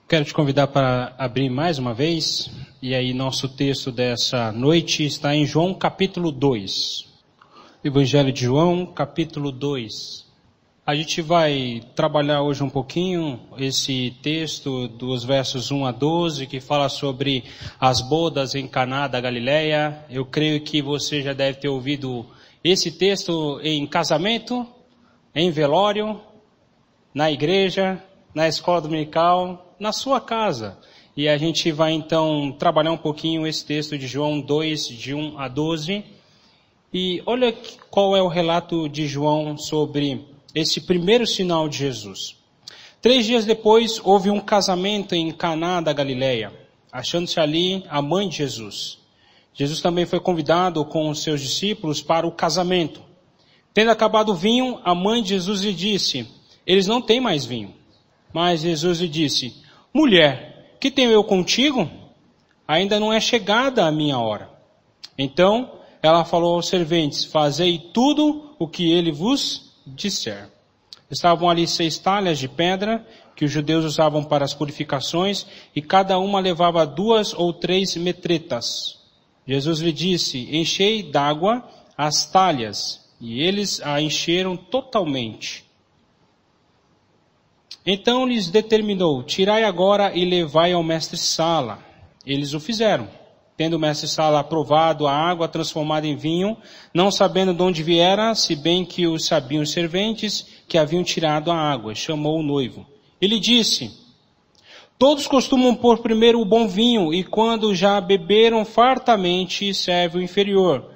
Quero te convidar para abrir mais uma vez, e aí nosso texto dessa noite está em João capítulo 2. Evangelho de João capítulo 2. A gente vai trabalhar hoje um pouquinho esse texto dos versos 1 a 12, que fala sobre as bodas em Caná da Galileia. Eu creio que você já deve ter ouvido esse texto em casamento, em velório, na igreja, na escola dominical, na sua casa. E a gente vai então trabalhar um pouquinho esse texto de João 2, de 1 a 12. E olha qual é o relato de João sobre esse primeiro sinal de Jesus. 3 dias depois, houve um casamento em Caná da Galileia, achando-se ali a mãe de Jesus. Jesus também foi convidado com os seus discípulos para o casamento. Tendo acabado o vinho, a mãe de Jesus lhe disse: eles não têm mais vinho. Mas Jesus lhe disse: mulher, que tenho eu contigo? Ainda não é chegada a minha hora. Então ela falou aos serventes: fazei tudo o que ele vos disser. Estavam ali 6 talhas de pedra, que os judeus usavam para as purificações, e cada uma levava 2 ou 3 metretas. Jesus lhe disse: enchei d'água as talhas, e eles a encheram totalmente. Então lhes determinou: tirai agora e levai ao mestre-sala. Eles o fizeram. Tendo o mestre-sala aprovado a água transformada em vinho, não sabendo de onde viera, se bem que o sabiam os serventes que haviam tirado a água, chamou o noivo. Ele disse: todos costumam pôr primeiro o bom vinho, e quando já beberam fartamente, serve o inferior.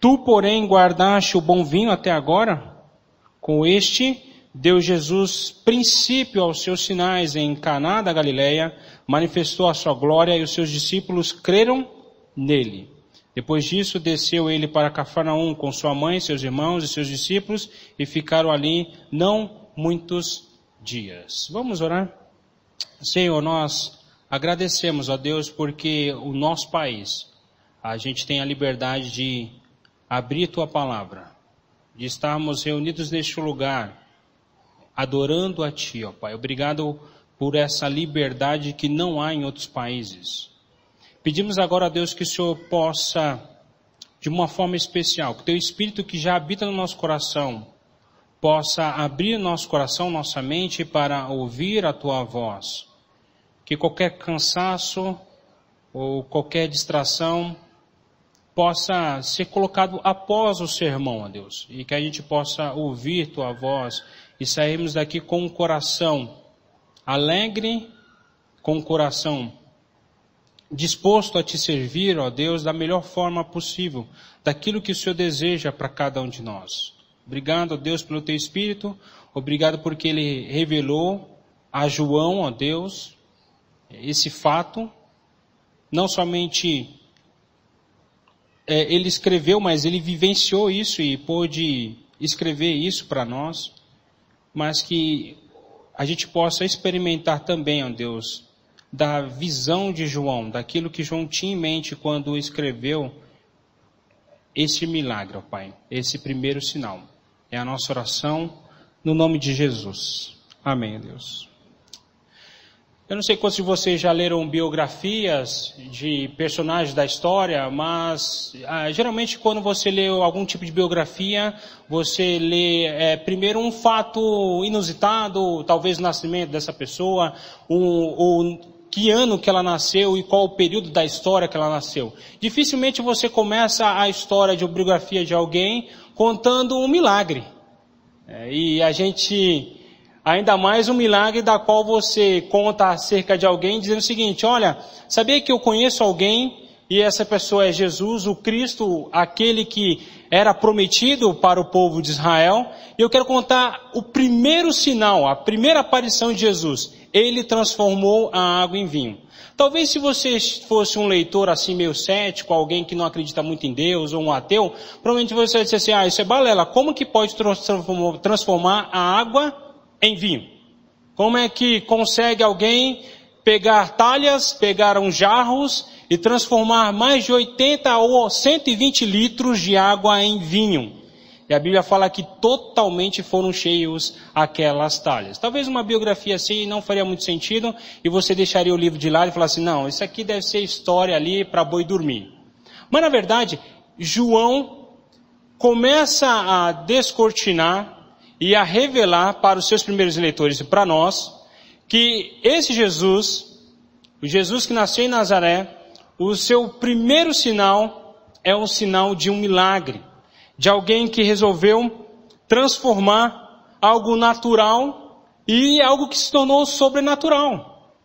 Tu, porém, guardaste o bom vinho até agora? Com este deu Jesus princípio aos seus sinais em Caná da Galileia, manifestou a sua glória e os seus discípulos creram nele. Depois disso, desceu ele para Cafarnaum com sua mãe, seus irmãos e seus discípulos, e ficaram ali não muitos dias. Vamos orar? Senhor, nós agradecemos a Deus porque o nosso país, a gente tem a liberdade de abrir tua palavra, de estarmos reunidos neste lugar, adorando a Ti, ó Pai. Obrigado por essa liberdade que não há em outros países. Pedimos agora a Deus que o Senhor possa, de uma forma especial, que Teu Espírito que já habita no nosso coração, possa abrir nosso coração, nossa mente para ouvir a Tua voz. Que qualquer cansaço ou qualquer distração possa ser colocado após o sermão, ó Deus. E que a gente possa ouvir Tua voz e sairmos daqui com um coração alegre, com um coração disposto a Te servir, ó Deus, da melhor forma possível, daquilo que o Senhor deseja para cada um de nós. Obrigado, ó Deus, pelo Teu Espírito, obrigado porque Ele revelou a João, ó Deus, esse fato, não somente ele escreveu, mas ele vivenciou isso e pôde escrever isso para nós, mas que a gente possa experimentar também, ó Deus, da visão de João, daquilo que João tinha em mente quando escreveu esse milagre, ó Pai, esse primeiro sinal. É a nossa oração no nome de Jesus. Amém, Deus. Eu não sei quantos de vocês já leram biografias de personagens da história, mas geralmente quando você lê algum tipo de biografia, você lê primeiro um fato inusitado, talvez o nascimento dessa pessoa, que ano que ela nasceu e qual o período da história que ela nasceu. Dificilmente você começa a história de biografia de alguém contando um milagre. E a gente... Ainda mais um milagre da qual você conta acerca de alguém dizendo o seguinte: olha, sabia que eu conheço alguém e essa pessoa é Jesus, o Cristo, aquele que era prometido para o povo de Israel. E eu quero contar o primeiro sinal, a primeira aparição de Jesus. Ele transformou a água em vinho. Talvez se você fosse um leitor assim meio cético, alguém que não acredita muito em Deus ou um ateu, provavelmente você vai dizer assim: isso é balela, como que pode transformar a água em vinho? Como é que consegue alguém pegar talhas, pegar uns jarros e transformar mais de 80 ou 120 litros de água em vinho? E a Bíblia fala que totalmente foram cheios aquelas talhas. Talvez uma biografia assim não faria muito sentido e você deixaria o livro de lado e falasse assim, não, isso aqui deve ser história ali para boi dormir. Mas na verdade, João começa a descortinar e a revelar para os seus primeiros leitores e para nós, que esse Jesus, o Jesus que nasceu em Nazaré, o seu primeiro sinal é um sinal de um milagre. De alguém que resolveu transformar algo natural e algo que se tornou sobrenatural.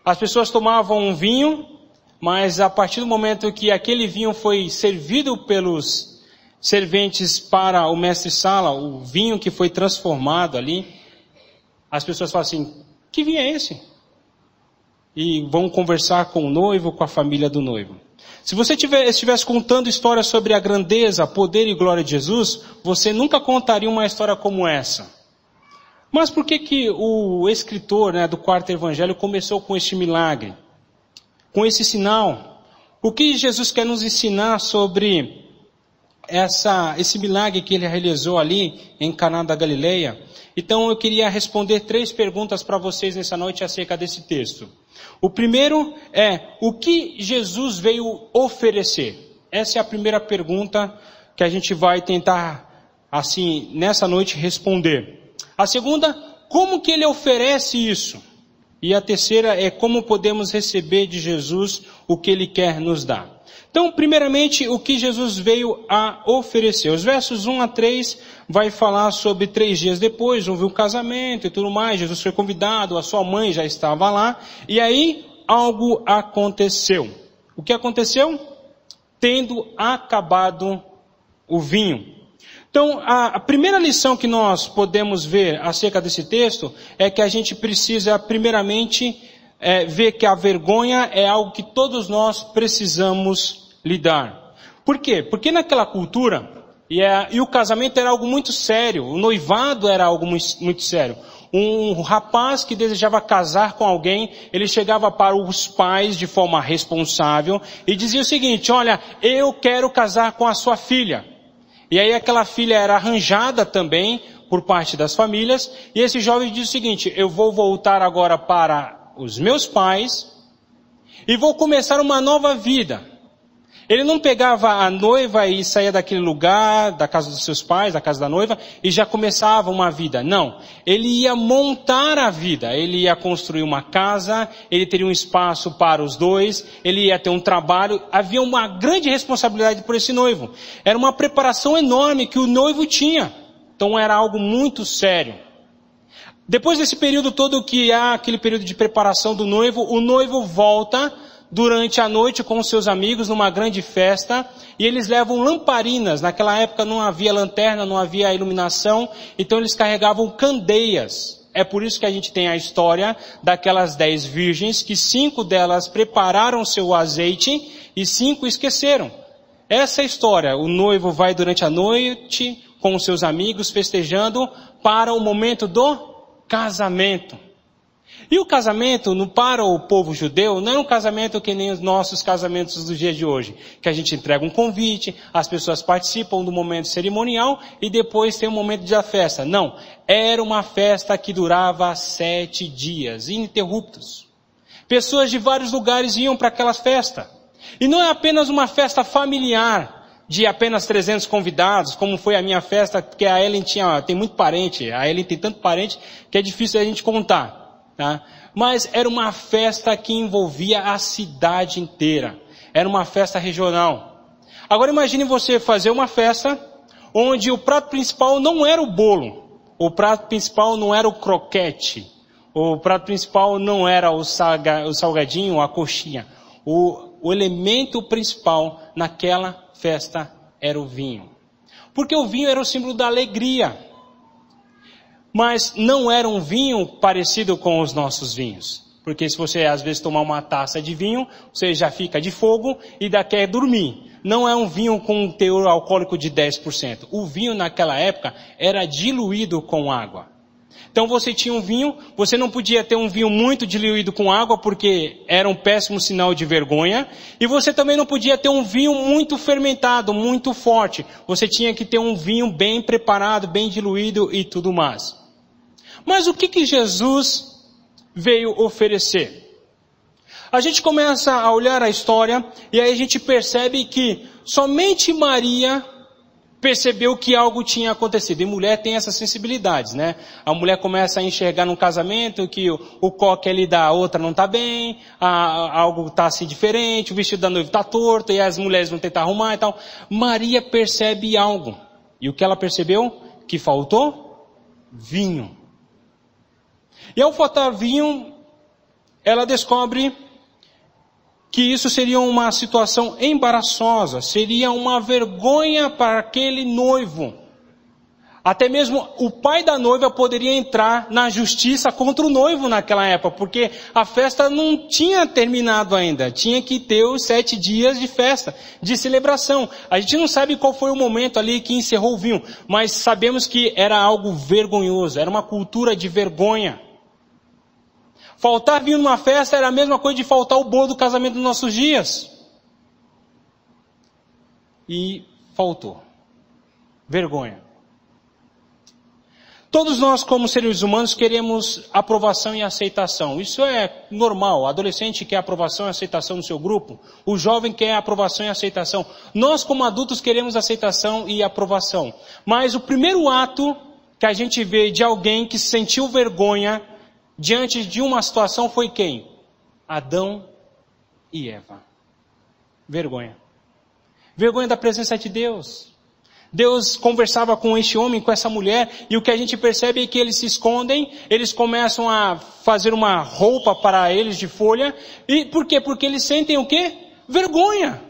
As pessoas tomavam um vinho, mas a partir do momento que aquele vinho foi servido pelos serventes para o mestre-sala, o vinho que foi transformado ali, as pessoas falam assim, que vinho é esse? E vão conversar com o noivo, com a família do noivo. Se você estivesse contando histórias sobre a grandeza, poder e glória de Jesus, você nunca contaria uma história como essa. Mas por que o escritor, do quarto evangelho começou com este milagre? Com esse sinal? O que Jesus quer nos ensinar sobre esse milagre que ele realizou ali em Caná da Galileia? Então eu queria responder 3 perguntas para vocês nessa noite acerca desse texto. O primeiro é, o que Jesus veio oferecer? Essa é a primeira pergunta que a gente vai tentar, assim, nessa noite responder. A segunda, como que ele oferece isso? E a terceira é como podemos receber de Jesus o que ele quer nos dar. Então, primeiramente, o que Jesus veio a oferecer. Os versos 1 a 3 vai falar sobre 3 dias depois, houve um casamento e tudo mais, Jesus foi convidado, a sua mãe já estava lá, e aí algo aconteceu. O que aconteceu? Tendo acabado o vinho. Então, a primeira lição que nós podemos ver acerca desse texto é que a gente precisa, primeiramente, ver que a vergonha é algo que todos nós precisamos lidar. Por quê? Porque naquela cultura, e o casamento era algo muito sério, o noivado era algo muito sério. Um rapaz que desejava casar com alguém, ele chegava para os pais de forma responsável e dizia o seguinte, olha, eu quero casar com a sua filha. E aí aquela filha era arranjada também por parte das famílias, e esse jovem diz o seguinte, eu vou voltar agora para os meus pais e vou começar uma nova vida. Ele não pegava a noiva e saía daquele lugar, da casa dos seus pais, da casa da noiva, e já começava uma vida. Não. Ele ia montar a vida. Ele ia construir uma casa, ele teria um espaço para os dois, ele ia ter um trabalho. Havia uma grande responsabilidade por esse noivo. Era uma preparação enorme que o noivo tinha. Então era algo muito sério. Depois desse período todo que há aquele período de preparação do noivo, o noivo volta durante a noite com os seus amigos numa grande festa, e eles levam lamparinas. Naquela época não havia lanterna, não havia iluminação, então eles carregavam candeias. É por isso que a gente tem a história daquelas 10 virgens, que 5 delas prepararam seu azeite e 5 esqueceram. Essa é a história. O noivo vai durante a noite com os seus amigos festejando para o momento do casamento. E o casamento, para o povo judeu, não é um casamento que nem os nossos casamentos dos dias de hoje, que a gente entrega um convite, as pessoas participam do momento cerimonial e depois tem um momento da festa. Não, era uma festa que durava 7 dias, ininterruptos. Pessoas de vários lugares iam para aquela festa. E não é apenas uma festa familiar, de apenas 300 convidados, como foi a minha festa, porque a Ellen tem muito parente, a Ellen tem tanto parente que é difícil a gente contar. Tá? Mas era uma festa que envolvia a cidade inteira. Era uma festa regional. Agora imagine você fazer uma festa onde o prato principal não era o bolo. O prato principal não era o croquete. O prato principal não era o salgadinho, a coxinha. O elemento principal naquela festa era o vinho. Porque o vinho era o símbolo da alegria. Mas não era um vinho parecido com os nossos vinhos. Porque se você às vezes tomar uma taça de vinho, você já fica de fogo e ainda quer dormir. Não é um vinho com um teor alcoólico de 10%. O vinho naquela época era diluído com água. Então você tinha um vinho, você não podia ter um vinho muito diluído com água, porque era um péssimo sinal de vergonha. E você também não podia ter um vinho muito fermentado, muito forte. Você tinha que ter um vinho bem preparado, bem diluído e tudo mais. Mas o que Jesus veio oferecer? A gente começa a olhar a história e aí a gente percebe que somente Maria percebeu que algo tinha acontecido. E mulher tem essas sensibilidades, né? A mulher começa a enxergar num casamento que o coque ali da outra não está bem, algo está assim diferente, o vestido da noiva está torto e as mulheres vão tentar arrumar e tal. Maria percebe algo. E o que ela percebeu? Que faltou vinho. E ao faltar vinho, ela descobre que isso seria uma situação embaraçosa, seria uma vergonha para aquele noivo. Até mesmo o pai da noiva poderia entrar na justiça contra o noivo naquela época, porque a festa não tinha terminado ainda, tinha que ter os 7 dias de festa, de celebração. A gente não sabe qual foi o momento ali que encerrou o vinho, mas sabemos que era algo vergonhoso, era uma cultura de vergonha. Faltar vinho numa festa era a mesma coisa de faltar o bolo do casamento nos nossos dias. E faltou. Vergonha. Todos nós, como seres humanos, queremos aprovação e aceitação. Isso é normal. O adolescente quer aprovação e aceitação no seu grupo. O jovem quer aprovação e aceitação. Nós, como adultos, queremos aceitação e aprovação. Mas o primeiro ato que a gente vê de alguém que sentiu vergonha diante de uma situação foi quem? Adão e Eva. Vergonha. Vergonha da presença de Deus. Deus conversava com este homem, com essa mulher, e o que a gente percebe é que eles se escondem, eles começam a fazer uma roupa para eles de folha, e por quê? Porque eles sentem o quê? Vergonha.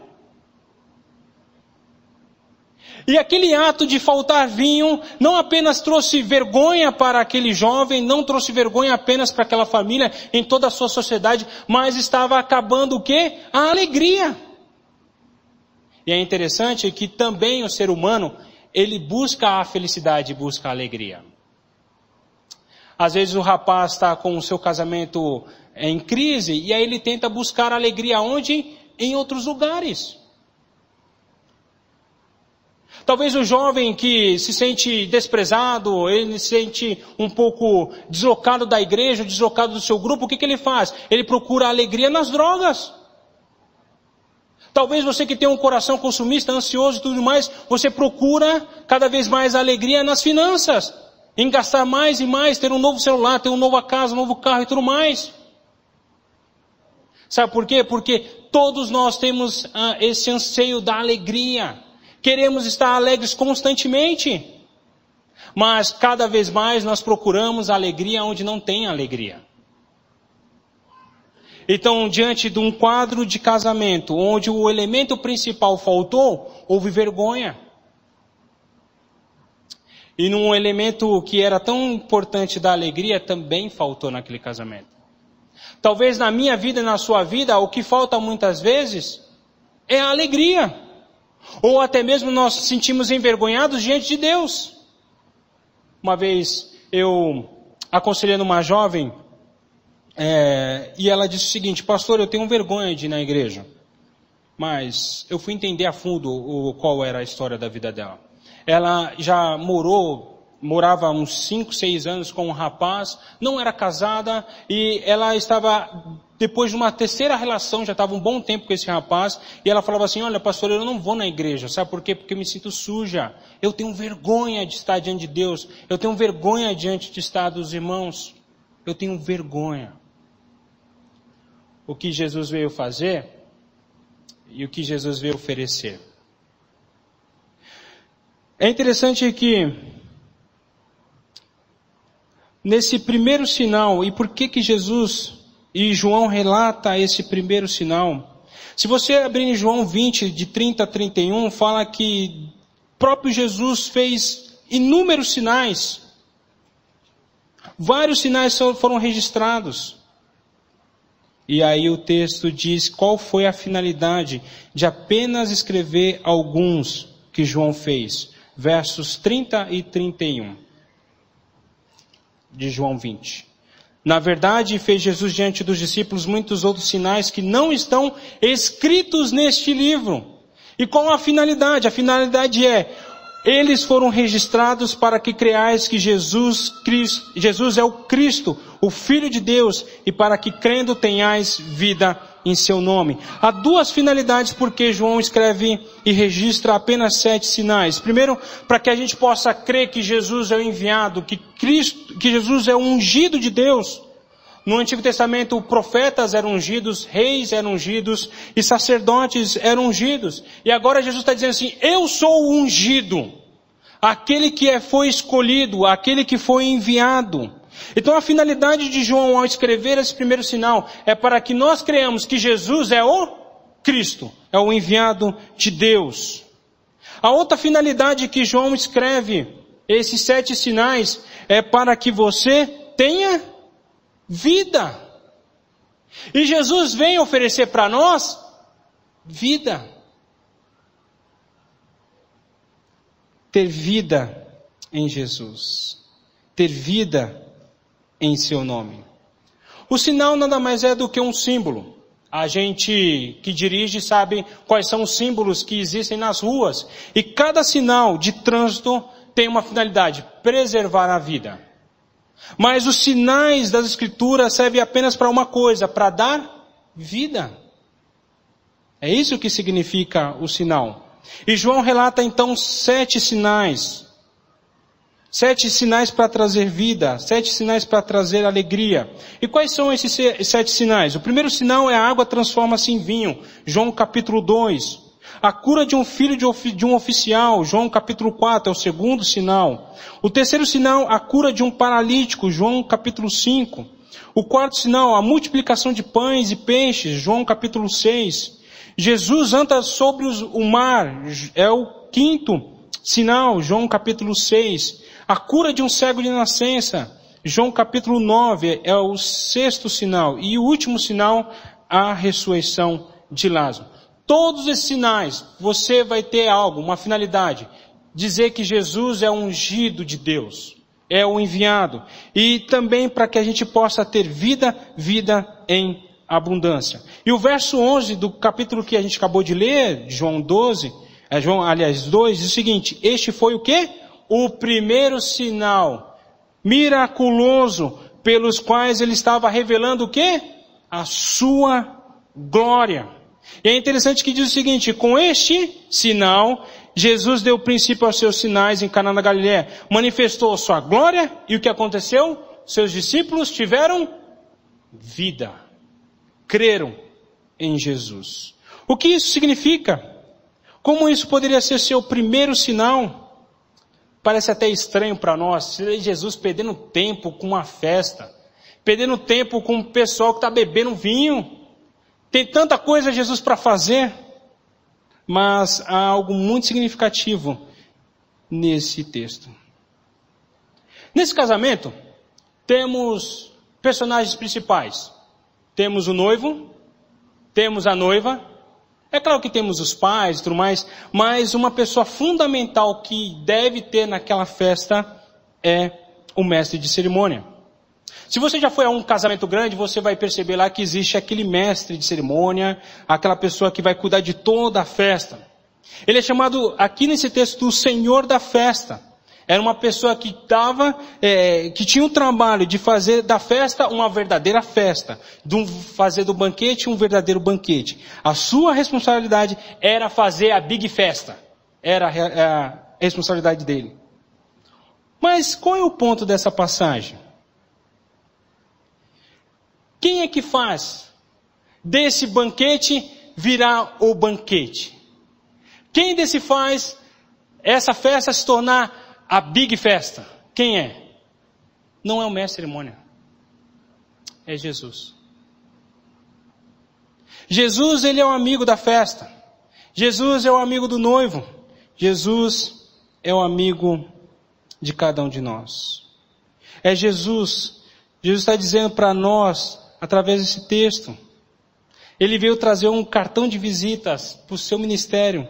E aquele ato de faltar vinho não apenas trouxe vergonha para aquele jovem, não trouxe vergonha apenas para aquela família, em toda a sua sociedade, mas estava acabando o quê? A alegria. E é interessante que também o ser humano, ele busca a felicidade, busca a alegria. Às vezes o rapaz está com o seu casamento em crise, e aí ele tenta buscar alegria onde? Em outros lugares. Talvez o jovem que se sente desprezado, ele se sente um pouco deslocado da igreja, deslocado do seu grupo, o que ele faz? Ele procura alegria nas drogas. Talvez você que tem um coração consumista, ansioso e tudo mais, você procura cada vez mais alegria nas finanças. Em gastar mais e mais, ter um novo celular, ter uma nova casa, um novo carro e tudo mais. Sabe por quê? Porque todos nós temos esse anseio da alegria. Queremos estar alegres constantemente. Mas cada vez mais nós procuramos alegria onde não tem alegria. Então, diante de um quadro de casamento, onde o elemento principal faltou, houve vergonha. E num elemento que era tão importante da alegria, também faltou naquele casamento. Talvez na minha vida e na sua vida, o que falta muitas vezes é a alegria. Ou até mesmo nós nos sentimos envergonhados diante de Deus. Uma vez eu aconselhando uma jovem, e ela disse o seguinte: pastor, eu tenho vergonha de ir na igreja. Mas eu fui entender a fundo qual era a história da vida dela. Ela já morava uns 5, 6 anos com um rapaz, não era casada, e ela estava, depois de uma terceira relação, já estava um bom tempo com esse rapaz, e ela falava assim: olha, pastor, eu não vou na igreja, sabe por quê? Porque eu me sinto suja, eu tenho vergonha de estar diante de Deus, eu tenho vergonha diante de estar dos irmãos, eu tenho vergonha. O que Jesus veio fazer, e o que Jesus veio oferecer. É interessante que, nesse primeiro sinal, e por que Jesus e João relata esse primeiro sinal? Se você abrir em João 20, de 30 a 31, fala que próprio Jesus fez inúmeros sinais. Vários sinais foram registrados. E aí o texto diz qual foi a finalidade de apenas escrever alguns que João fez. Versos 30 e 31. de João 20. Na verdade, fez Jesus diante dos discípulos muitos outros sinais que não estão escritos neste livro. E qual a finalidade? A finalidade é, eles foram registrados para que creais que Jesus é o Cristo, o Filho de Deus, e para que crendo tenhais vida em seu nome. Há duas finalidades porque João escreve e registra apenas 7 sinais. Primeiro, para que a gente possa crer que Jesus é o enviado, que Jesus é o ungido de Deus. No Antigo Testamento, profetas eram ungidos, reis eram ungidos e sacerdotes eram ungidos. E agora Jesus está dizendo assim, eu sou o ungido, aquele que foi escolhido, aquele que foi enviado. Então a finalidade de João ao escrever esse primeiro sinal é para que nós creamos que Jesus é o Cristo, é o enviado de Deus. A outra finalidade que João escreve esses 7 sinais é para que você tenha vida. E Jesus vem oferecer para nós vida. Ter vida em Jesus. Ter vida em seu nome. O sinal nada mais é do que um símbolo. A gente que dirige sabe quais são os símbolos que existem nas ruas. E cada sinal de trânsito tem uma finalidade, preservar a vida. Mas os sinais das Escrituras servem apenas para uma coisa, para dar vida. É isso que significa o sinal. E João relata então 7 sinais. 7 sinais para trazer vida, 7 sinais para trazer alegria. E quais são esses 7 sinais? O primeiro sinal é a água transforma-se em vinho. João capítulo 2. A cura de um filho de um oficial, João capítulo 4, é o segundo sinal. O terceiro sinal, a cura de um paralítico, João capítulo 5. O quarto sinal, a multiplicação de pães e peixes, João capítulo 6. Jesus anda sobre o mar, é o quinto sinal, João capítulo 6. A cura de um cego de nascença, João capítulo 9, é o sexto sinal. E o último sinal, a ressurreição de Lázaro. Todos esses sinais, você vai ter algo, uma finalidade. Dizer que Jesus é o ungido de Deus. É o enviado. E também para que a gente possa ter vida em abundância. E o verso 11 do capítulo que a gente acabou de ler, João 2, diz o seguinte, este foi o quê? O primeiro sinal miraculoso pelos quais ele estava revelando o quê? A sua glória. E é interessante que diz o seguinte, com este sinal, Jesus deu princípio aos seus sinais em Caná da Galileia, manifestou sua glória, e o que aconteceu? Seus discípulos tiveram vida, creram em Jesus. O que isso significa? Como isso poderia ser seu primeiro sinal? Parece até estranho para nós, Jesus perdendo tempo com uma festa, perdendo tempo com o pessoal que está bebendo vinho. Tem tanta coisa Jesus para fazer, mas há algo muito significativo nesse texto. Nesse casamento, temos personagens principais. Temos o noivo, temos a noiva, é claro que temos os pais e tudo mais, mas uma pessoa fundamental que deve ter naquela festa é o mestre de cerimônia. Se você já foi a um casamento grande, você vai perceber lá que existe aquele mestre de cerimônia, aquela pessoa que vai cuidar de toda a festa. Ele é chamado aqui nesse texto do Senhor da festa. Era uma pessoa que que tinha o trabalho de fazer da festa uma verdadeira festa, de fazer do banquete um verdadeiro banquete. A sua responsabilidade era fazer a big festa. Era a responsabilidade dele. Mas qual é o ponto dessa passagem? Quem é que faz desse banquete virar o banquete? Quem desse faz essa festa se tornar a big festa? Quem é? Não é o mestre de cerimônia. É Jesus. Jesus, ele é o amigo da festa. Jesus é o amigo do noivo. Jesus é o amigo de cada um de nós. É Jesus. Jesus está dizendo para nós, através desse texto, ele veio trazer um cartão de visitas para o seu ministério,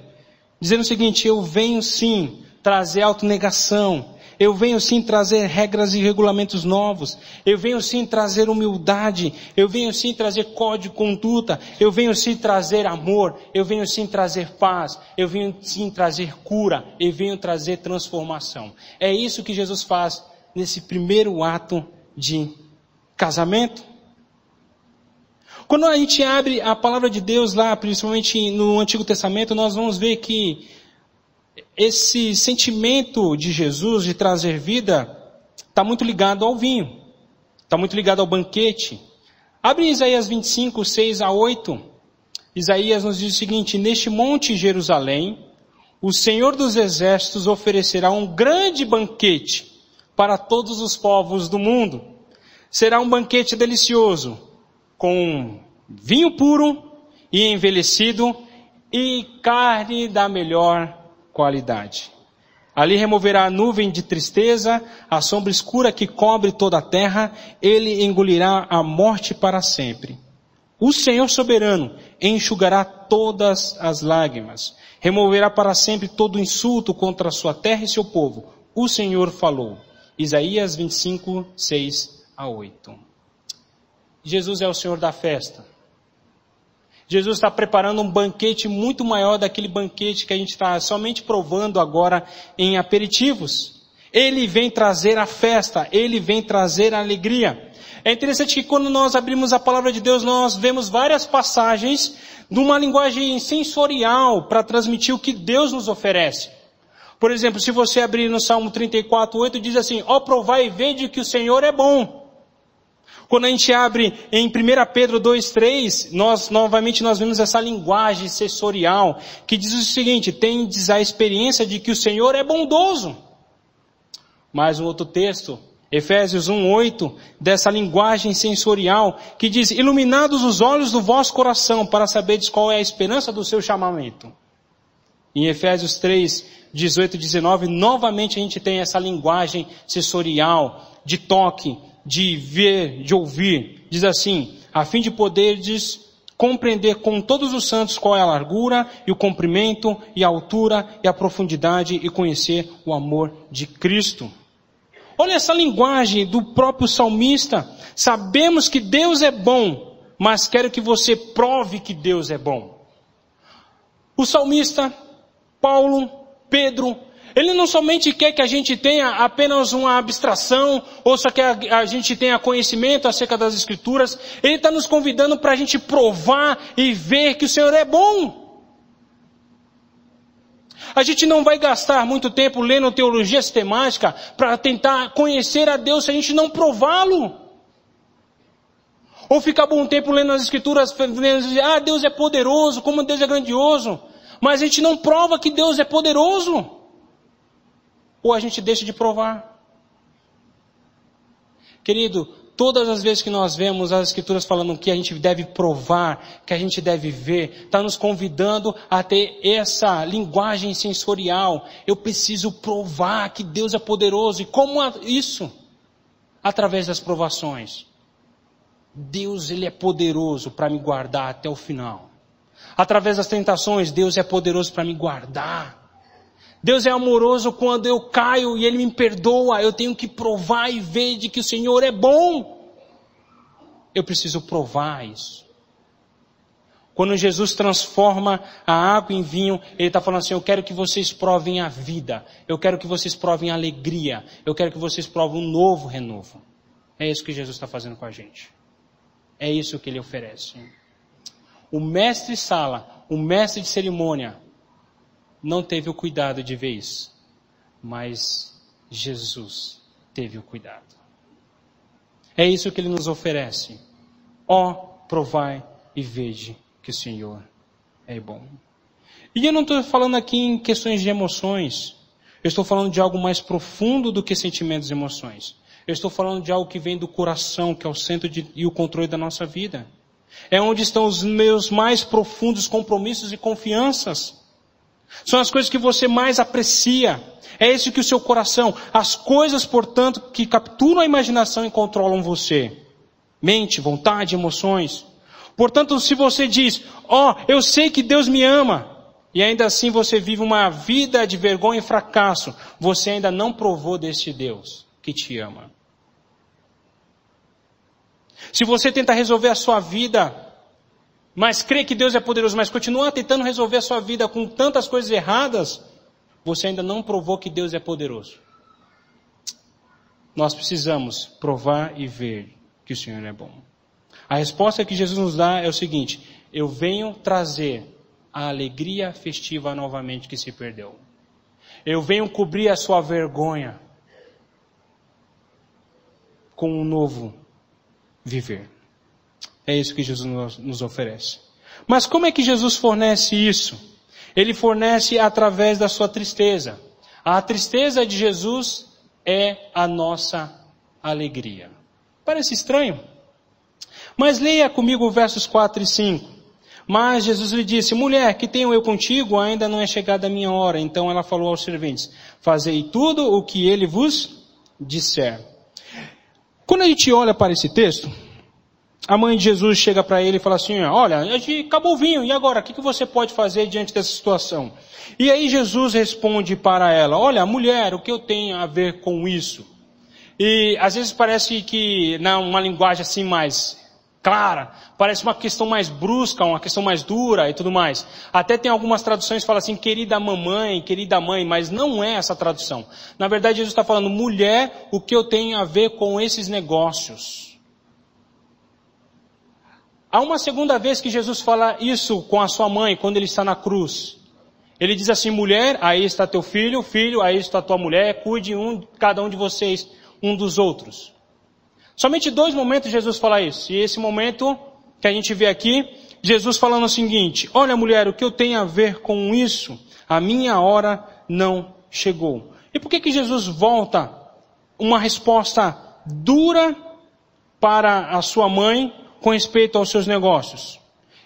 dizendo o seguinte, eu venho sim trazer autonegação, Eu venho sim trazer regras e regulamentos novos. Eu venho sim trazer humildade. Eu venho sim trazer código de conduta. Eu venho sim trazer amor. Eu venho sim trazer paz. Eu venho sim trazer cura. Eu venho trazer transformação. É isso que Jesus faz nesse primeiro ato de casamento. Quando a gente abre a palavra de Deus lá, principalmente no Antigo Testamento, nós vamos ver que esse sentimento de Jesus de trazer vida está muito ligado ao vinho, está muito ligado ao banquete. Abre em Isaías 25, 6 a 8. Isaías nos diz o seguinte: neste monte Jerusalém, o Senhor dos Exércitos oferecerá um grande banquete para todos os povos do mundo. Será um banquete delicioso, com vinho puro e envelhecido e carne da melhor qualidade. Ali removerá a nuvem de tristeza, a sombra escura que cobre toda a terra, ele engolirá a morte para sempre. O Senhor soberano enxugará todas as lágrimas, removerá para sempre todo insulto contra a sua terra e seu povo. O Senhor falou. Isaías 25, 6 a 8. Jesus é o Senhor da festa. Jesus está preparando um banquete muito maior daquele banquete que a gente está somente provando agora em aperitivos. Ele vem trazer a festa, ele vem trazer a alegria. É interessante que quando nós abrimos a palavra de Deus, nós vemos várias passagens de uma linguagem sensorial para transmitir o que Deus nos oferece. Por exemplo, se você abrir no Salmo 34, 8, diz assim: ó, provai e vede que o Senhor é bom. Quando a gente abre em 1 Pedro 2,3, nós vemos essa linguagem sensorial, que diz o seguinte: tendes a experiência de que o Senhor é bondoso. Mais um outro texto, Efésios 1,8, dessa linguagem sensorial, que diz: iluminados os olhos do vosso coração, para saberdes qual é a esperança do seu chamamento. Em Efésios 3, 18 e 19, novamente a gente tem essa linguagem sensorial, de toque, de ver, de ouvir. Diz assim: a fim de poderdes compreender com todos os santos qual é a largura e o comprimento e a altura e a profundidade e conhecer o amor de Cristo. Olha essa linguagem do próprio salmista. Sabemos que Deus é bom, mas quero que você prove que Deus é bom. O salmista, Paulo, Pedro, ele não somente quer que a gente tenha apenas uma abstração, ou só que a gente tenha conhecimento acerca das Escrituras, ele está nos convidando para a gente provar e ver que o Senhor é bom. A gente não vai gastar muito tempo lendo teologia sistemática para tentar conhecer a Deus se a gente não prová-lo. Ou ficar bom tempo lendo as Escrituras, ah, Deus é poderoso, como Deus é grandioso, mas a gente não prova que Deus é poderoso. Ou a gente deixa de provar. Querido, todas as vezes que nós vemos as Escrituras falando que a gente deve provar, que a gente deve ver, está nos convidando a ter essa linguagem sensorial. Eu preciso provar que Deus é poderoso. E como isso? Através das provações. Deus, Ele é poderoso para me guardar até o final. Através das tentações, Deus é poderoso para me guardar. Deus é amoroso quando eu caio e Ele me perdoa. Eu tenho que provar e ver de que o Senhor é bom. Eu preciso provar isso. Quando Jesus transforma a água em vinho, Ele está falando assim: eu quero que vocês provem a vida. Eu quero que vocês provem a alegria. Eu quero que vocês provem um novo renovo. É isso que Jesus está fazendo com a gente. É isso que Ele oferece. O mestre sala, o mestre de cerimônia, não teve o cuidado de ver isso, mas Jesus teve o cuidado. É isso que Ele nos oferece. Ó, provai e vede que o Senhor é bom. E eu não estou falando aqui em questões de emoções. Eu estou falando de algo mais profundo do que sentimentos e emoções. Eu estou falando de algo que vem do coração, que é o centro e o controle da nossa vida. É onde estão os meus mais profundos compromissos e confianças. São as coisas que você mais aprecia. É isso que o seu coração, as coisas, portanto, que capturam a imaginação e controlam você. Mente, vontade, emoções. Portanto, se você diz: ó, eu sei que Deus me ama, e ainda assim você vive uma vida de vergonha e fracasso, você ainda não provou deste Deus que te ama. Se você tenta resolver a sua vida, mas crê que Deus é poderoso, mas continua tentando resolver a sua vida com tantas coisas erradas, você ainda não provou que Deus é poderoso. Nós precisamos provar e ver que o Senhor é bom. A resposta que Jesus nos dá é o seguinte: eu venho trazer a alegria festiva novamente que se perdeu. Eu venho cobrir a sua vergonha com um novo viver. É isso que Jesus nos oferece. Mas como é que Jesus fornece isso? Ele fornece através da sua tristeza. A tristeza de Jesus é a nossa alegria. Parece estranho? Mas leia comigo versos 4 e 5. Mas Jesus lhe disse: mulher, que tenho eu contigo? Ainda não é chegada a minha hora. Então ela falou aos serventes: fazei tudo o que ele vos disser. Quando a gente olha para esse texto, a mãe de Jesus chega para ele e fala assim: olha, acabou o vinho, e agora? O que você pode fazer diante dessa situação? E aí Jesus responde para ela: olha, mulher, o que eu tenho a ver com isso? E às vezes parece que, numa linguagem assim mais clara, parece uma questão mais brusca, uma questão mais dura e tudo mais. Até tem algumas traduções que falam assim: querida mamãe, querida mãe, mas não é essa tradução. Na verdade, Jesus está falando: mulher, o que eu tenho a ver com esses negócios? Há uma segunda vez que Jesus fala isso com a sua mãe, quando ele está na cruz. Ele diz assim: mulher, aí está teu filho, filho, aí está tua mulher, cuide cada um de vocês, um dos outros. Somente 2 momentos Jesus fala isso. E esse momento que a gente vê aqui, Jesus falando o seguinte: olha, mulher, o que eu tenho a ver com isso? A minha hora não chegou. E por que Jesus volta uma resposta dura para a sua mãe com respeito aos seus negócios?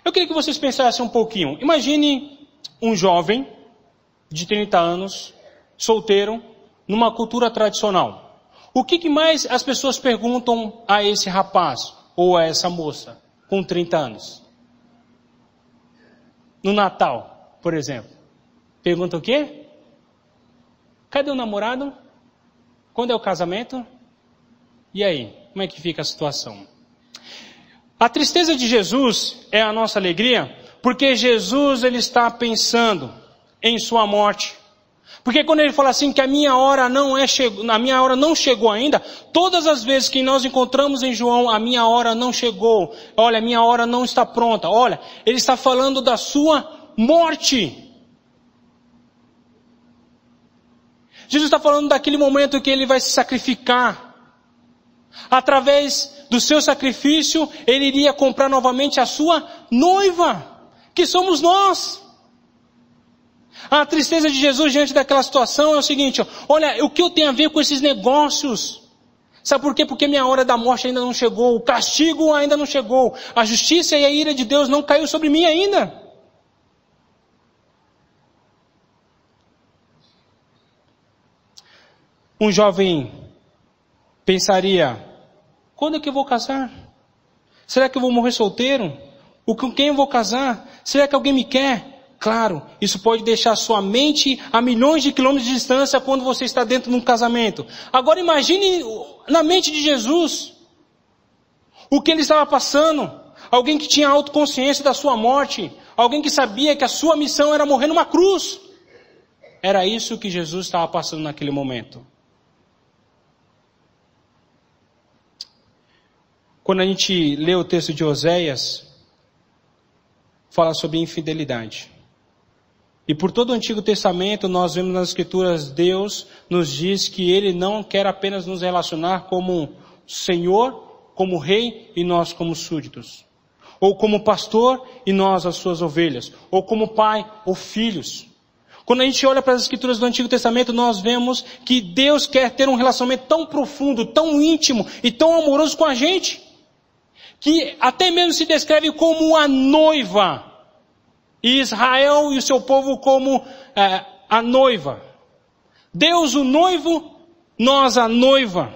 Eu queria que vocês pensassem um pouquinho. Imagine um jovem de 30 anos, solteiro, numa cultura tradicional. O que mais as pessoas perguntam a esse rapaz ou a essa moça com 30 anos? No Natal, por exemplo. Perguntam o quê? Cadê o namorado? Quando é o casamento? E aí, como é que fica a situação? A tristeza de Jesus é a nossa alegria, porque Jesus ele está pensando em sua morte. Porque quando ele fala assim que a minha hora não chegou ainda, todas as vezes que nós encontramos em João, a minha hora não chegou, olha, a minha hora não está pronta, olha, ele está falando da sua morte. Jesus está falando daquele momento que ele vai se sacrificar. Através do seu sacrifício, ele iria comprar novamente a sua noiva, que somos nós. A tristeza de Jesus diante daquela situação é o seguinte: olha, o que eu tenho a ver com esses negócios? Sabe por quê? Porque minha hora da morte ainda não chegou, o castigo ainda não chegou, a justiça e a ira de Deus não caiu sobre mim ainda. Um jovem pensaria: quando é que eu vou casar? Será que eu vou morrer solteiro? Com quem eu vou casar? Será que alguém me quer? Claro, isso pode deixar sua mente a milhões de quilômetros de distância quando você está dentro de um casamento. Agora imagine na mente de Jesus o que ele estava passando. Alguém que tinha autoconsciência da sua morte. Alguém que sabia que a sua missão era morrer numa cruz. Era isso que Jesus estava passando naquele momento. Quando a gente lê o texto de Oséias, fala sobre infidelidade. E por todo o Antigo Testamento nós vemos nas Escrituras, Deus nos diz que Ele não quer apenas nos relacionar como Senhor, como Rei e nós como súditos. Ou como pastor e nós as suas ovelhas. Ou como pai ou filhos. Quando a gente olha para as Escrituras do Antigo Testamento, nós vemos que Deus quer ter um relacionamento tão profundo, tão íntimo e tão amoroso com a gente, que até mesmo se descreve como a noiva. E Israel e o seu povo como a noiva. Deus o noivo, nós a noiva.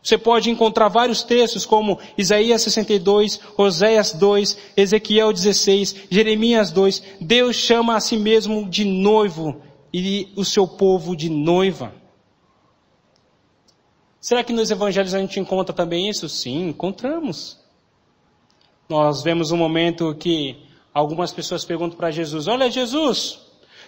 Você pode encontrar vários textos como Isaías 62, Oséias 2, Ezequiel 16, Jeremias 2. Deus chama a si mesmo de noivo e o seu povo de noiva. Será que nos evangelhos a gente encontra também isso? Sim, encontramos. Nós vemos um momento que algumas pessoas perguntam para Jesus: olha, Jesus,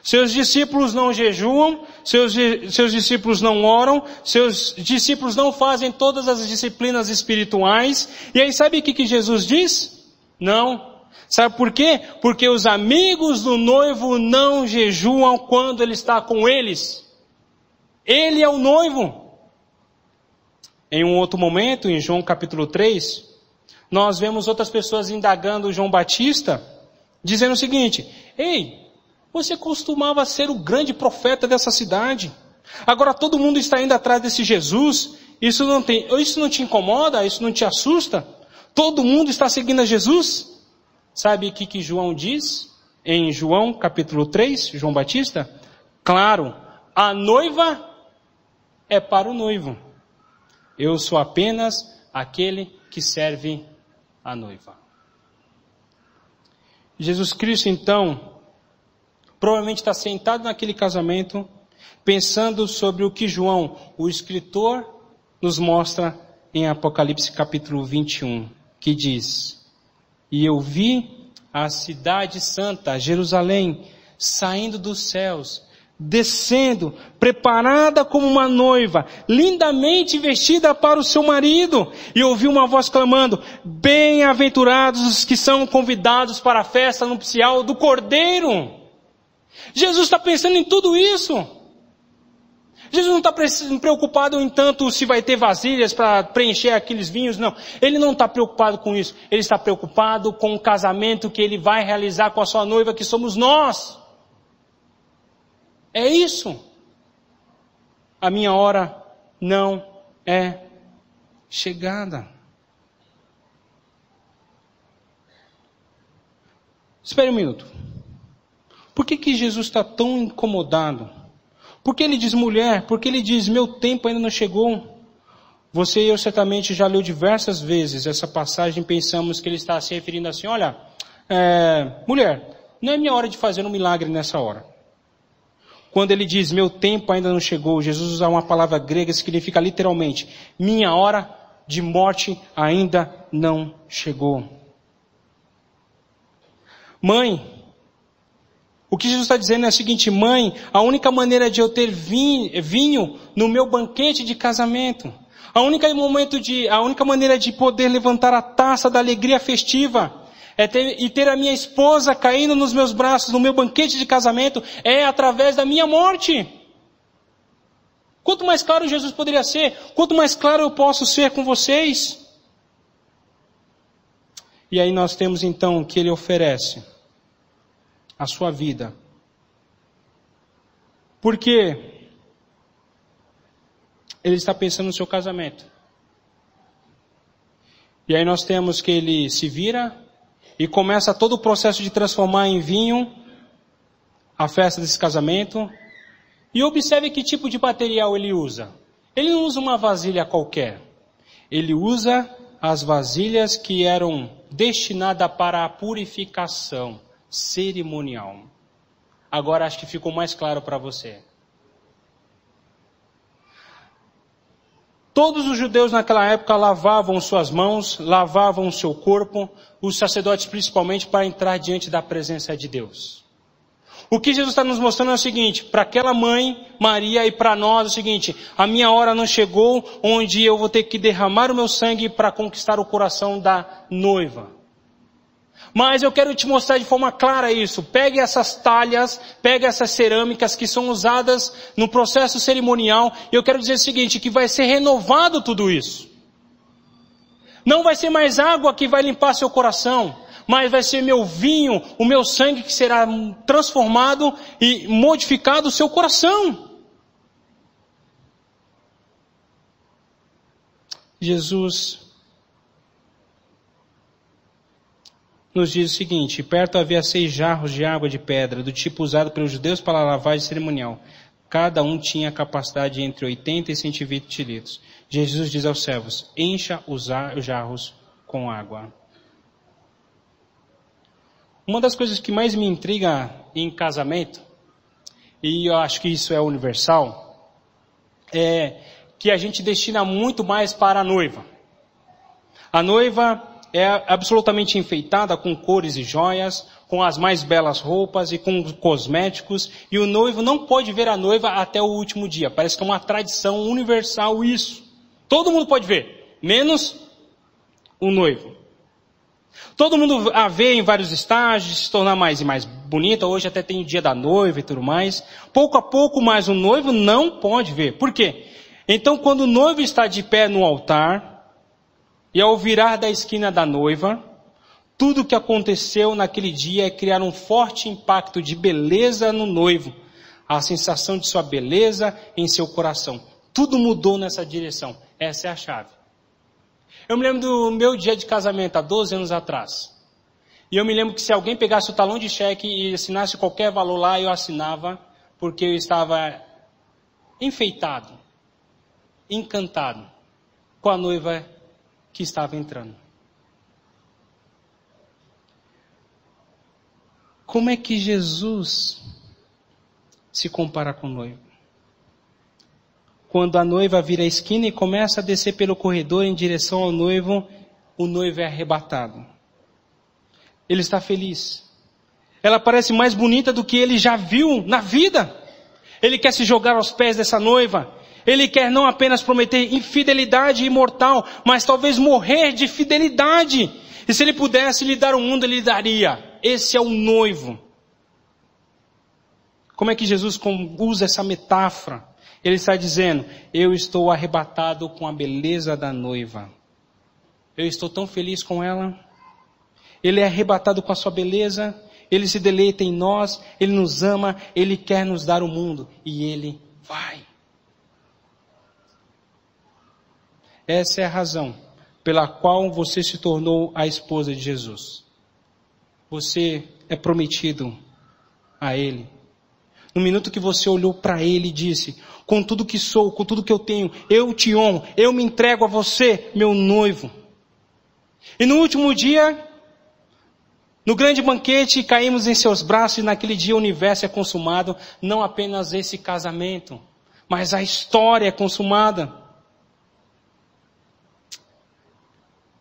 seus discípulos não jejuam, seus discípulos não oram, seus discípulos não fazem todas as disciplinas espirituais. E aí sabe o que Jesus diz? Não. Sabe por quê? Porque os amigos do noivo não jejuam quando ele está com eles. Ele é o noivo. Em um outro momento, em João capítulo 3, nós vemos outras pessoas indagando João Batista, dizendo o seguinte: ei, você costumava ser o grande profeta dessa cidade. Agora todo mundo está indo atrás desse Jesus. Isso não te incomoda? Isso não te assusta? Todo mundo está seguindo a Jesus? Sabe o que João diz? Em João capítulo 3, João Batista? Claro, a noiva é para o noivo. Eu sou apenas aquele que serve a noiva. Jesus Cristo, então, provavelmente está sentado naquele casamento, pensando sobre o que João, o escritor, nos mostra em Apocalipse capítulo 21, que diz: e eu vi a cidade santa, Jerusalém, saindo dos céus, descendo, preparada como uma noiva, lindamente vestida para o seu marido. E ouvi uma voz clamando: bem-aventurados os que são convidados para a festa nupcial do Cordeiro. Jesus está pensando em tudo isso. Jesus não está preocupado em tanto se vai ter vasilhas para preencher aqueles vinhos, não. Ele não está preocupado com isso. Ele está preocupado com o casamento que ele vai realizar com a sua noiva, que somos nós. É isso. A minha hora não é chegada. Espere um minuto. Por que Jesus está tão incomodado? Por que ele diz mulher? Por que ele diz meu tempo ainda não chegou? Você e eu certamente já leu diversas vezes essa passagem, pensamos que ele está se referindo assim: olha, mulher, não é minha hora de fazer um milagre nessa hora. Quando ele diz meu tempo ainda não chegou, Jesus usa uma palavra grega que significa literalmente: minha hora de morte ainda não chegou. Mãe, o que Jesus está dizendo é o seguinte: mãe, a única maneira de eu ter vinho no meu banquete de casamento, a única maneira de poder levantar a taça da alegria festiva, ter a minha esposa caindo nos meus braços no meu banquete de casamento, é através da minha morte. Quanto mais claro Jesus poderia ser, quanto mais claro eu posso ser com vocês. E aí nós temos então que ele oferece a sua vida. Porque ele está pensando no seu casamento. E aí nós temos que ele se vira e começa todo o processo de transformar em vinho a festa desse casamento. E observe que tipo de material ele usa. Ele não usa uma vasilha qualquer. Ele usa as vasilhas que eram destinadas para a purificação cerimonial. Agora acho que ficou mais claro para você. Todos os judeus naquela época lavavam suas mãos, lavavam o seu corpo, os sacerdotes principalmente, para entrar diante da presença de Deus. O que Jesus está nos mostrando é o seguinte: para aquela mãe, Maria, e para nós é o seguinte: a minha hora não chegou onde eu vou ter que derramar o meu sangue para conquistar o coração da noiva. Mas eu quero te mostrar de forma clara isso. Pegue essas talhas, pegue essas cerâmicas que são usadas no processo cerimonial. E eu quero dizer o seguinte, que vai ser renovado tudo isso. Não vai ser mais água que vai limpar seu coração, mas vai ser meu vinho, o meu sangue que será transformado e modificado o seu coração. Jesus nos diz o seguinte: perto havia 6 jarros de água de pedra, do tipo usado pelos judeus para a lavagem cerimonial. Cada um tinha capacidade entre 80 e 120 litros. Jesus diz aos servos: encha os jarros com água. Uma das coisas que mais me intriga em casamento, e eu acho que isso é universal, é que a gente destina muito mais para a noiva. A noiva é absolutamente enfeitada com cores e joias, com as mais belas roupas e com cosméticos, e o noivo não pode ver a noiva até o último dia. Parece que é uma tradição universal isso. Todo mundo pode ver, menos o noivo. Todo mundo a vê em vários estágios, se tornar mais e mais bonita. Hoje até tem o dia da noiva e tudo mais. Pouco a pouco, mais o noivo não pode ver. Por quê? Então, quando o noivo está de pé no altar, e ao virar da esquina da noiva, tudo o que aconteceu naquele dia é criar um forte impacto de beleza no noivo. A sensação de sua beleza em seu coração. Tudo mudou nessa direção. Essa é a chave. Eu me lembro do meu dia de casamento, há 12 anos atrás. E eu me lembro que se alguém pegasse o talão de cheque e assinasse qualquer valor lá, eu assinava, porque eu estava enfeitado, encantado com a noiva que estava entrando. Como é que Jesus se compara com o noivo? Quando a noiva vira a esquina e começa a descer pelo corredor em direção ao noivo, o noivo é arrebatado. Ele está feliz. Ela parece mais bonita do que ele já viu na vida. Ele quer se jogar aos pés dessa noiva. Ele quer não apenas prometer infidelidade imortal, mas talvez morrer de fidelidade. E se ele pudesse lhe dar o mundo, ele lhe daria. Esse é o noivo. Como é que Jesus usa essa metáfora? Ele está dizendo: eu estou arrebatado com a beleza da noiva. Eu estou tão feliz com ela. Ele é arrebatado com a sua beleza. Ele se deleita em nós. Ele nos ama. Ele quer nos dar o mundo. E ele vai. Essa é a razão pela qual você se tornou a esposa de Jesus. Você é prometido a Ele. No minuto que você olhou para Ele e disse: com tudo que sou, com tudo que eu tenho, eu te honro, eu me entrego a você, meu noivo. E no último dia, no grande banquete, caímos em seus braços e naquele dia o universo é consumado. Não apenas esse casamento, mas a história é consumada.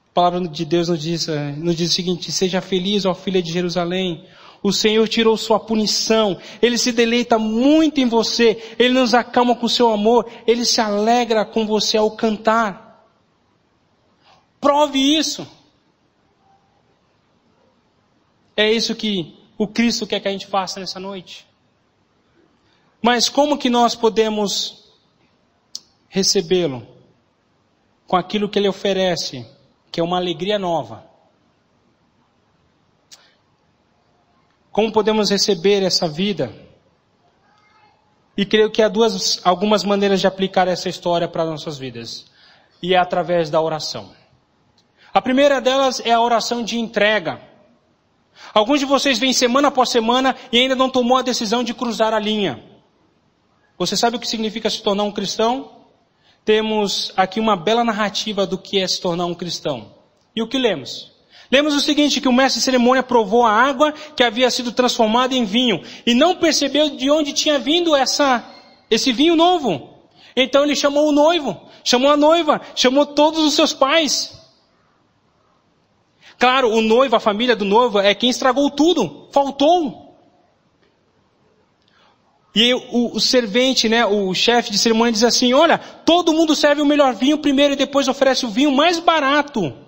A palavra de Deus nos diz o seguinte: seja feliz, ó filha de Jerusalém. O Senhor tirou sua punição. Ele se deleita muito em você. Ele nos acalma com seu amor. Ele se alegra com você ao cantar. Prove isso. É isso que o Cristo quer que a gente faça nessa noite. Mas como que nós podemos recebê-lo? Com aquilo que Ele oferece, que é uma alegria nova. Como podemos receber essa vida? E creio que há algumas maneiras de aplicar essa história para as nossas vidas. E é através da oração. A primeira delas é a oração de entrega. Alguns de vocês vêm semana após semana e ainda não tomou a decisão de cruzar a linha. Você sabe o que significa se tornar um cristão? Temos aqui uma bela narrativa do que é se tornar um cristão. E o que lemos? Lemos o seguinte, que o mestre de cerimônia provou a água que havia sido transformada em vinho e não percebeu de onde tinha vindo esse vinho novo. Então ele chamou o noivo, chamou a noiva, chamou todos os seus pais. Claro, o noivo, a família do noivo é quem estragou tudo, faltou. E o servente, o chefe de cerimônia diz assim: olha, todo mundo serve o melhor vinho primeiro e depois oferece o vinho mais barato.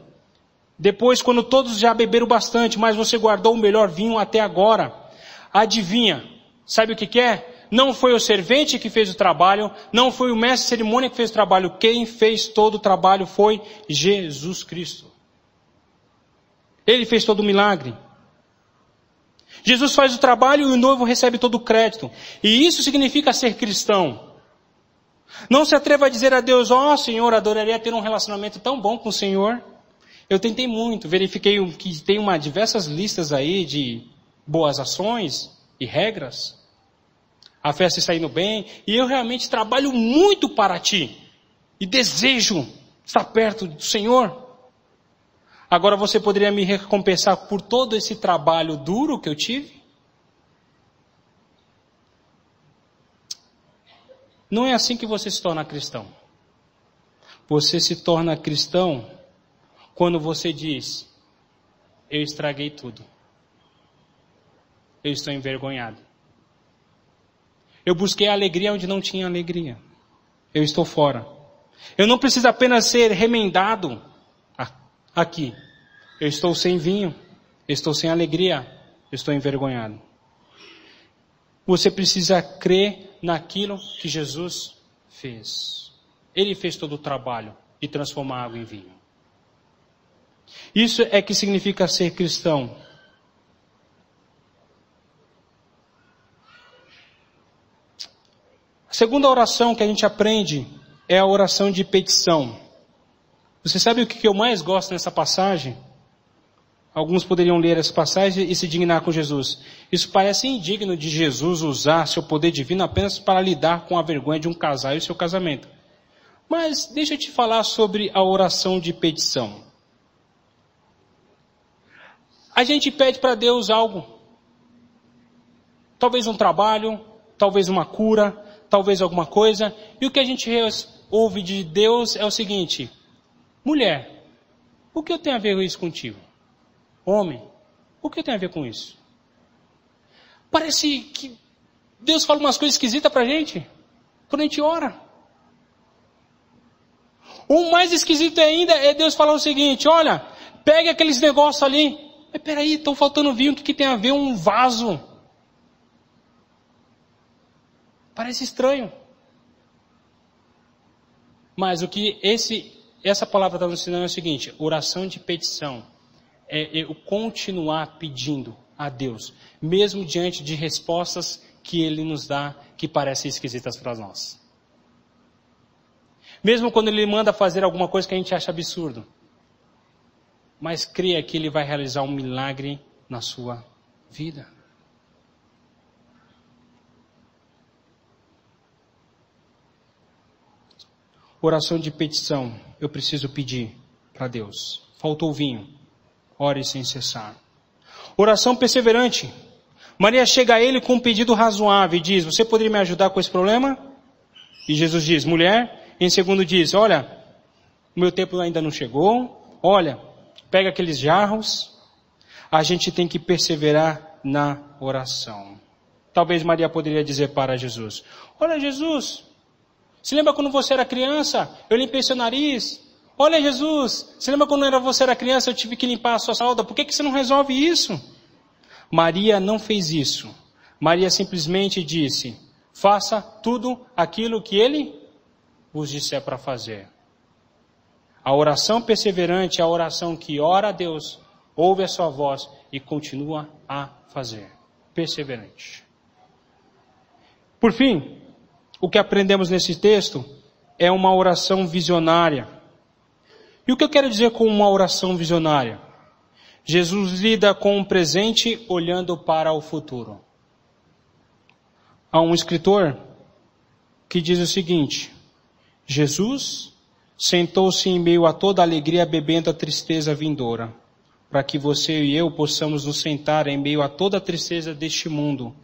Depois, quando todos já beberam bastante, mas você guardou o melhor vinho até agora. Adivinha? Sabe o que é? Não foi o servente que fez o trabalho, não foi o mestre de cerimônia que fez o trabalho. Quem fez todo o trabalho foi Jesus Cristo. Ele fez todo o milagre. Jesus faz o trabalho e o noivo recebe todo o crédito. E isso significa ser cristão. Não se atreva a dizer a Deus: ó Senhor, adoraria ter um relacionamento tão bom com o Senhor. Eu tentei muito, verifiquei que tem diversas listas aí de boas ações e regras. A festa está indo bem e eu realmente trabalho muito para ti. e desejo estar perto do Senhor. Agora você poderia me recompensar por todo esse trabalho duro que eu tive? Não é assim que você se torna cristão. Você se torna cristão quando você diz: eu estraguei tudo. Eu estou envergonhado. Eu busquei a alegria onde não tinha alegria. Eu estou fora. Eu não preciso apenas ser remendado aqui. Eu estou sem vinho. Eu estou sem alegria. Eu estou envergonhado. Você precisa crer naquilo que Jesus fez. Ele fez todo o trabalho de transformar a água em vinho. Isso é que significa ser cristão. A segunda oração que a gente aprende é a oração de petição. Você sabe o que eu mais gosto nessa passagem? Alguns poderiam ler essa passagem e se dignar com Jesus. Isso parece indigno de Jesus usar seu poder divino apenas para lidar com a vergonha de um casal e o seu casamento. Mas deixa eu te falar sobre a oração de petição. A gente pede para Deus algo. Talvez um trabalho, talvez uma cura, talvez alguma coisa. E o que a gente ouve de Deus é o seguinte: mulher, o que eu tenho a ver com isso contigo? Homem, o que eu tenho a ver com isso? Parece que Deus fala umas coisas esquisitas para a gente, quando a gente ora. O mais esquisito ainda é Deus falar o seguinte: olha, pegue aqueles negócios ali. Mas peraí, estão faltando vinho, o que tem a ver um vaso? Parece estranho. Mas o que essa palavra está nos ensinando é o seguinte: oração de petição é eu continuar pedindo a Deus, mesmo diante de respostas que Ele nos dá que parecem esquisitas para nós. Mesmo quando Ele manda fazer alguma coisa que a gente acha absurdo. Mas creia que Ele vai realizar um milagre na sua vida. Oração de petição, eu preciso pedir para Deus. Faltou vinho, ore sem cessar. Oração perseverante. Maria chega a ele com um pedido razoável e diz: você poderia me ajudar com esse problema? E Jesus diz: mulher. Em segundo diz: olha, o meu tempo ainda não chegou. Olha, pega aqueles jarros. A gente tem que perseverar na oração. Talvez Maria poderia dizer para Jesus: olha, Jesus, se lembra quando você era criança, eu limpei seu nariz? Olha, Jesus, se lembra quando você era criança, eu tive que limpar a sua fralda? Por que você não resolve isso? Maria não fez isso. Maria simplesmente disse: faça tudo aquilo que Ele vos disser para fazer. A oração perseverante é a oração que ora a Deus, ouve a sua voz e continua a fazer. Perseverante. Por fim, o que aprendemos nesse texto é uma oração visionária. E o que eu quero dizer com uma oração visionária? Jesus lida com o presente olhando para o futuro. Há um escritor que diz o seguinte: Jesus sentou-se em meio a toda a alegria, bebendo a tristeza vindoura, para que você e eu possamos nos sentar em meio a toda a tristeza deste mundo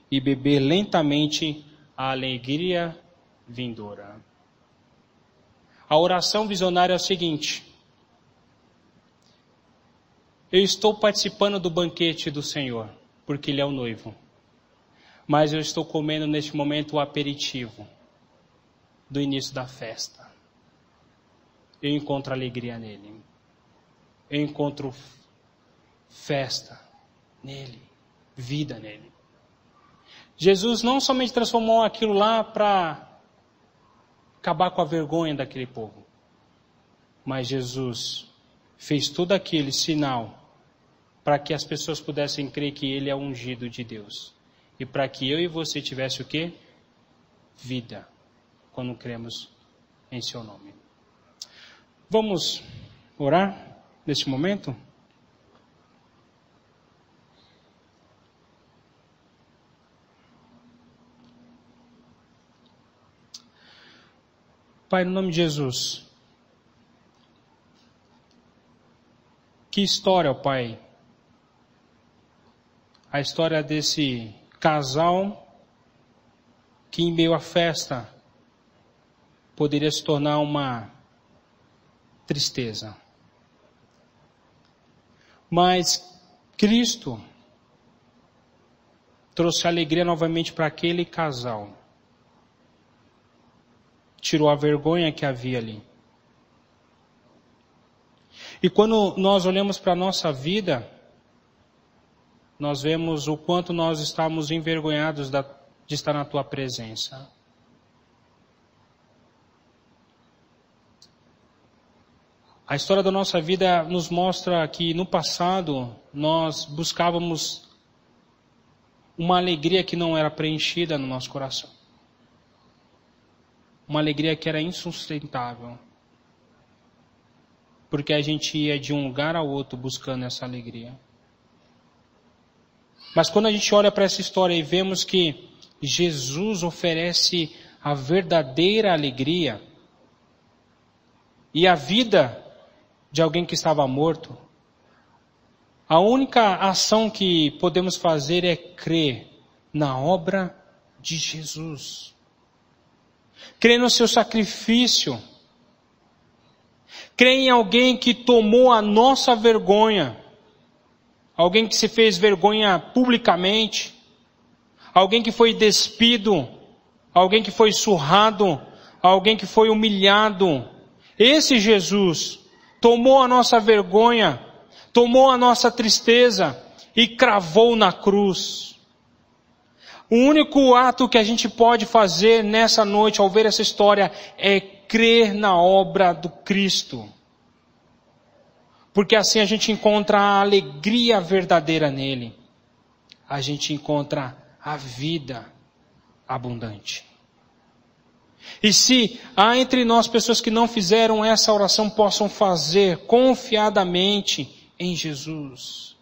e beber lentamente a alegria vindoura. A oração visionária é o seguinte: eu estou participando do banquete do Senhor, porque Ele é o noivo. Mas eu estou comendo neste momento o aperitivo do início da festa. Eu encontro alegria nele. Eu encontro festa nele, vida nele. Jesus não somente transformou aquilo lá para acabar com a vergonha daquele povo, mas Jesus fez todo aquele sinal para que as pessoas pudessem crer que Ele é o ungido de Deus. E para que eu e você tivesse o quê? Vida, quando cremos em seu nome. Vamos orar neste momento? Pai, no nome de Jesus, que história, ó Pai, a história desse casal que em meio à festa poderia se tornar uma tristeza. Mas Cristo trouxe alegria novamente para aquele casal. Tirou a vergonha que havia ali. E quando nós olhamos para a nossa vida, nós vemos o quanto nós estamos envergonhados de estar na Tua presença. A história da nossa vida nos mostra que no passado nós buscávamos uma alegria que não era preenchida no nosso coração. Uma alegria que era insustentável. Porque a gente ia de um lugar ao outro buscando essa alegria. Mas quando a gente olha para essa história e vemos que Jesus oferece a verdadeira alegria e a vida de alguém que estava morto, a única ação que podemos fazer é crer na obra de Jesus. Crer no seu sacrifício. Crer em alguém que tomou a nossa vergonha. Alguém que se fez vergonha publicamente. Alguém que foi despido. Alguém que foi surrado. Alguém que foi humilhado. Esse Jesus tomou a nossa vergonha, tomou a nossa tristeza e cravou na cruz. O único ato que a gente pode fazer nessa noite ao ver essa história é crer na obra do Cristo. Porque assim a gente encontra a alegria verdadeira nele. A gente encontra a vida abundante. E se há entre nós pessoas que não fizeram essa oração, possam fazer confiadamente em Jesus.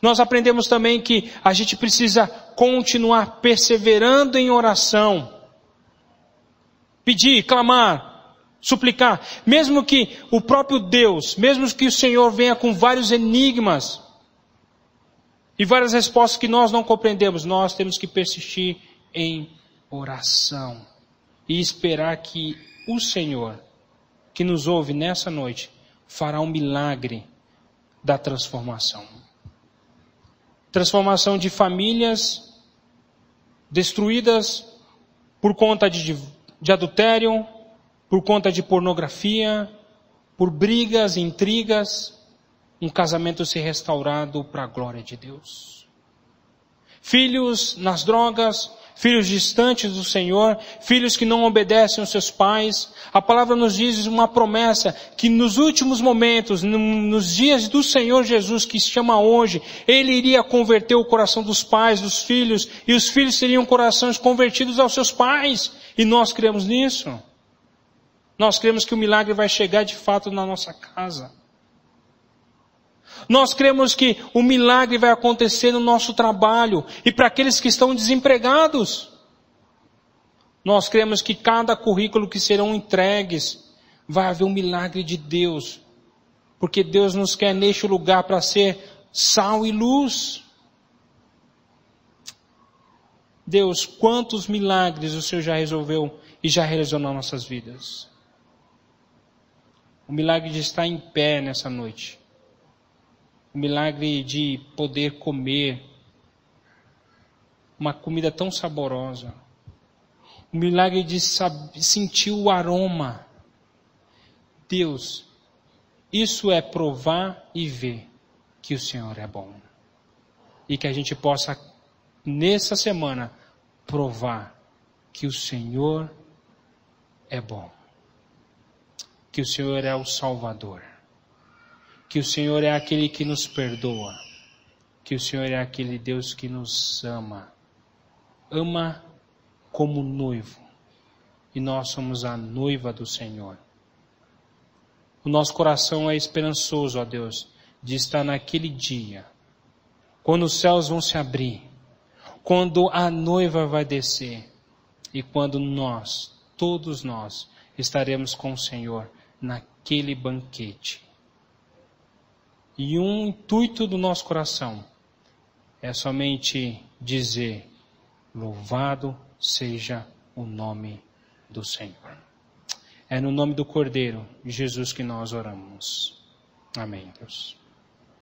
Nós aprendemos também que a gente precisa continuar perseverando em oração. Pedir, clamar, suplicar. Mesmo que o próprio Deus, mesmo que o Senhor venha com vários enigmas e várias respostas que nós não compreendemos, nós temos que persistir em oração e esperar que o Senhor, que nos ouve nessa noite, fará um milagre da transformação. Transformação de famílias destruídas por conta de adultério, por conta de pornografia, por brigas, intrigas, um casamento ser restaurado para a glória de Deus. Filhos nas drogas, filhos distantes do Senhor, filhos que não obedecem aos seus pais. A palavra nos diz uma promessa que nos últimos momentos, nos dias do Senhor Jesus, que se chama hoje, Ele iria converter o coração dos pais, dos filhos, e os filhos teriam corações convertidos aos seus pais. E nós cremos nisso. Nós cremos que o milagre vai chegar de fato na nossa casa. Nós cremos que o milagre vai acontecer no nosso trabalho e para aqueles que estão desempregados. Nós cremos que cada currículo que serão entregues vai haver um milagre de Deus. Porque Deus nos quer neste lugar para ser sal e luz. Deus, quantos milagres o Senhor já resolveu e já realizou nas nossas vidas. O milagre de estar em pé nessa noite. O milagre de poder comer uma comida tão saborosa. O milagre de sentir o aroma. Deus, isso é provar e ver que o Senhor é bom. E que a gente possa, nessa semana, provar que o Senhor é bom. Que o Senhor é o Salvador. Que o Senhor é aquele que nos perdoa. Que o Senhor é aquele Deus que nos ama. Ama como noivo. E nós somos a noiva do Senhor. O nosso coração é esperançoso, ó Deus, de estar naquele dia, quando os céus vão se abrir, quando a noiva vai descer e quando nós todos nós estaremos com o Senhor naquele banquete. E um intuito do nosso coração é somente dizer: louvado seja o nome do Senhor. É no nome do Cordeiro, Jesus, que nós oramos. Amém, Deus.